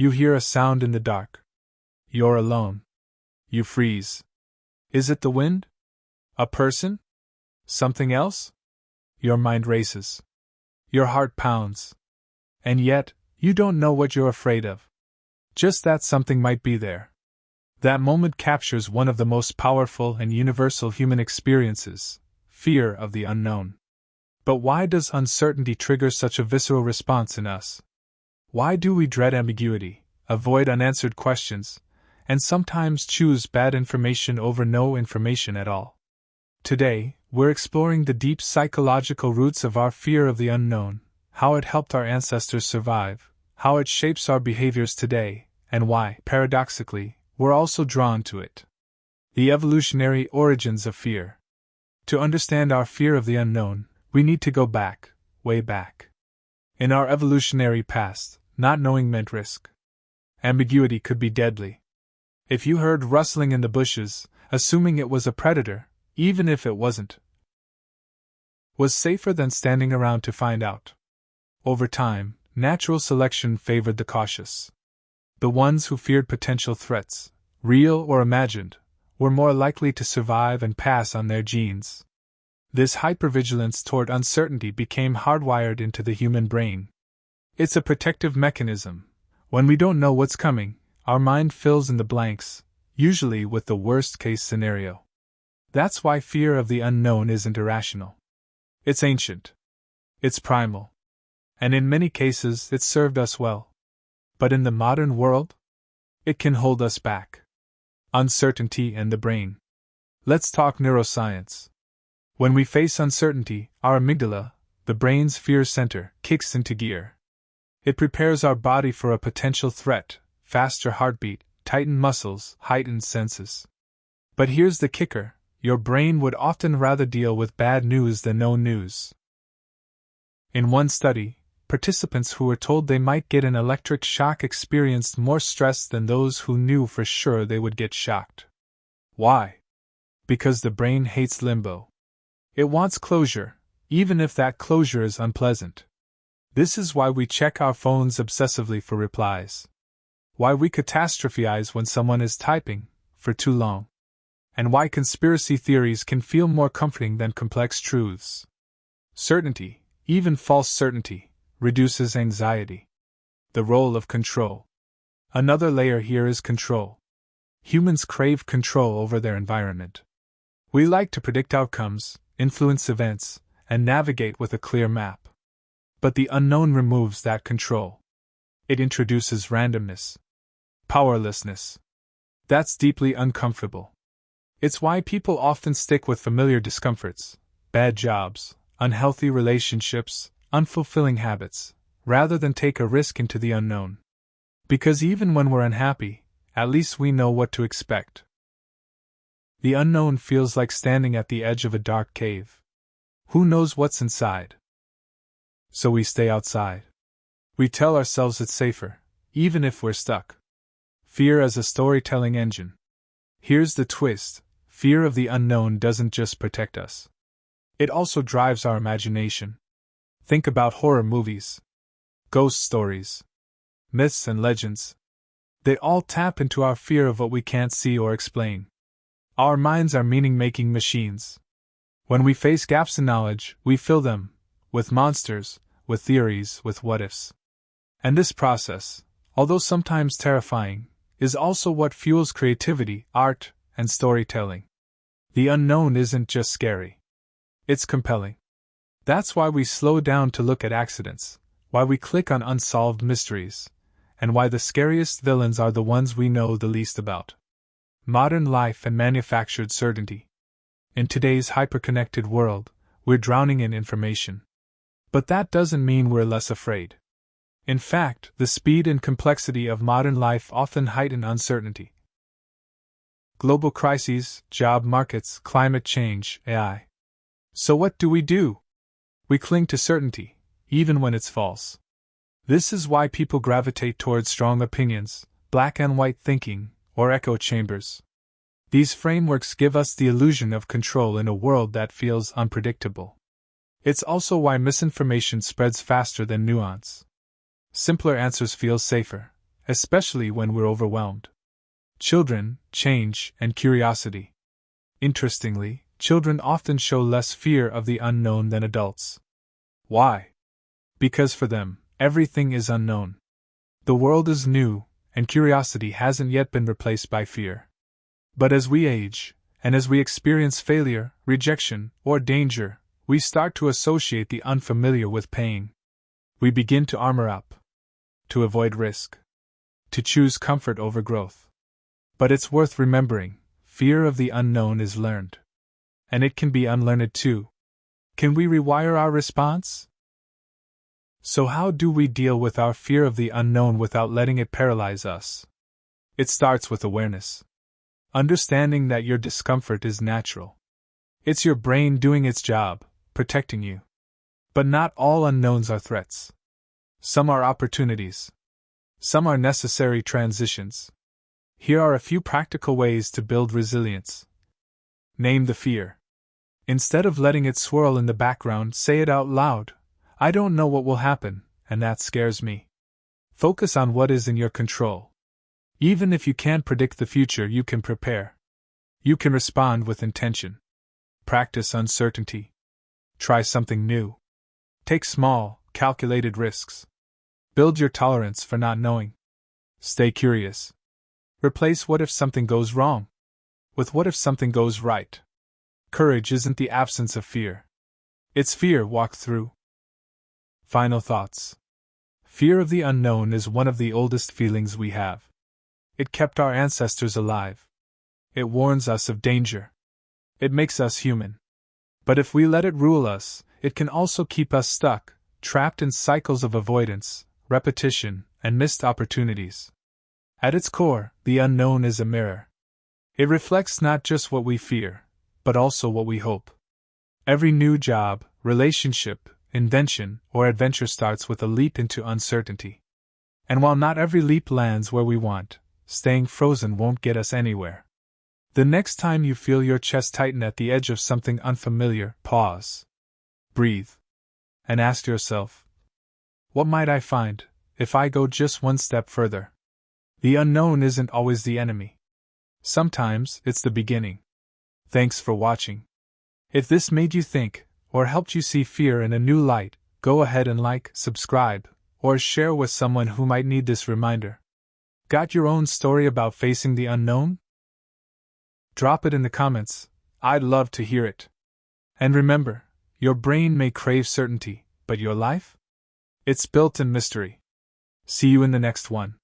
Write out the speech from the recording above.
You hear a sound in the dark. You're alone. You freeze. Is it the wind? A person? Something else? Your mind races. Your heart pounds. And yet, you don't know what you're afraid of. Just that something might be there. That moment captures one of the most powerful and universal human experiences: fear of the unknown. But why does uncertainty trigger such a visceral response in us? Why do we dread ambiguity, avoid unanswered questions, and sometimes choose bad information over no information at all? Today, we're exploring the deep psychological roots of our fear of the unknown, how it helped our ancestors survive, how it shapes our behaviors today, and why, paradoxically, we're also drawn to it. The evolutionary origins of fear. To understand our fear of the unknown, we need to go back, way back. In our evolutionary past, not knowing meant risk. Ambiguity could be deadly. If you heard rustling in the bushes, assuming it was a predator, even if it wasn't, was safer than standing around to find out. Over time, natural selection favored the cautious. The ones who feared potential threats, real or imagined, were more likely to survive and pass on their genes. This hypervigilance toward uncertainty became hardwired into the human brain. It's a protective mechanism. When we don't know what's coming, our mind fills in the blanks, usually with the worst-case scenario. That's why fear of the unknown isn't irrational. It's ancient. It's primal. And in many cases, it served us well. But in the modern world, it can hold us back. Uncertainty and the brain. Let's talk neuroscience. When we face uncertainty, our amygdala, the brain's fear center, kicks into gear. It prepares our body for a potential threat: faster heartbeat, tightened muscles, heightened senses. But here's the kicker: your brain would often rather deal with bad news than no news. In one study, participants who were told they might get an electric shock experienced more stress than those who knew for sure they would get shocked. Why? Because the brain hates limbo. It wants closure, even if that closure is unpleasant. This is why we check our phones obsessively for replies. Why we catastrophize when someone is typing for too long. And why conspiracy theories can feel more comforting than complex truths. Certainty, even false certainty, reduces anxiety. The role of control. Another layer here is control. Humans crave control over their environment. We like to predict outcomes, influence events, and navigate with a clear map. But the unknown removes that control. It introduces randomness. Powerlessness. That's deeply uncomfortable. It's why people often stick with familiar discomforts, bad jobs, unhealthy relationships, unfulfilling habits, rather than take a risk into the unknown. Because even when we're unhappy, at least we know what to expect. The unknown feels like standing at the edge of a dark cave. Who knows what's inside? So we stay outside. We tell ourselves it's safer, even if we're stuck. Fear as a storytelling engine. Here's the twist: fear of the unknown doesn't just protect us. It also drives our imagination. Think about horror movies, ghost stories, myths and legends. They all tap into our fear of what we can't see or explain. Our minds are meaning-making machines. When we face gaps in knowledge, we fill them with monsters, with theories, with what-ifs. And this process, although sometimes terrifying, is also what fuels creativity, art, and storytelling. The unknown isn't just scary. It's compelling. That's why we slow down to look at accidents, why we click on unsolved mysteries, and why the scariest villains are the ones we know the least about. Modern life and manufactured certainty. In today's hyperconnected world, we're drowning in information. But that doesn't mean we're less afraid. In fact, the speed and complexity of modern life often heighten uncertainty. Global crises, job markets, climate change, AI. So what do? We cling to certainty, even when it's false. This is why people gravitate towards strong opinions, black and white thinking, or echo chambers. These frameworks give us the illusion of control in a world that feels unpredictable. It's also why misinformation spreads faster than nuance. Simpler answers feel safer, especially when we're overwhelmed. Children, change, and curiosity. Interestingly, children often show less fear of the unknown than adults. Why? Because for them, everything is unknown. The world is new, and curiosity hasn't yet been replaced by fear. But as we age, and as we experience failure, rejection, or danger, we start to associate the unfamiliar with pain. We begin to armor up, to avoid risk, to choose comfort over growth. But it's worth remembering, fear of the unknown is learned. And it can be unlearned too. Can we rewire our response? So how do we deal with our fear of the unknown without letting it paralyze us? It starts with awareness. Understanding that your discomfort is natural. It's your brain doing its job, protecting you. But not all unknowns are threats. Some are opportunities. Some are necessary transitions. Here are a few practical ways to build resilience. Name the fear. Instead of letting it swirl in the background, say it out loud. I don't know what will happen, and that scares me. Focus on what is in your control. Even if you can't predict the future, you can prepare. You can respond with intention. Practice uncertainty. Try something new. Take small, calculated risks. Build your tolerance for not knowing. Stay curious. Replace what if something goes wrong with what if something goes right. Courage isn't the absence of fear. It's fear walked through. Final thoughts. Fear of the unknown is one of the oldest feelings we have. It kept our ancestors alive. It warns us of danger. It makes us human. But if we let it rule us, it can also keep us stuck, trapped in cycles of avoidance, repetition, and missed opportunities. At its core, the unknown is a mirror. It reflects not just what we fear, but also what we hope. Every new job, relationship, invention, or adventure starts with a leap into uncertainty. And while not every leap lands where we want, staying frozen won't get us anywhere. The next time you feel your chest tighten at the edge of something unfamiliar, pause. Breathe. And ask yourself, what might I find if I go just one step further? The unknown isn't always the enemy. Sometimes it's the beginning. Thanks for watching. If this made you think, or helped you see fear in a new light, go ahead and like, subscribe, or share with someone who might need this reminder. Got your own story about facing the unknown? Drop it in the comments. I'd love to hear it. And remember, your brain may crave certainty, but your life? It's built in mystery. See you in the next one.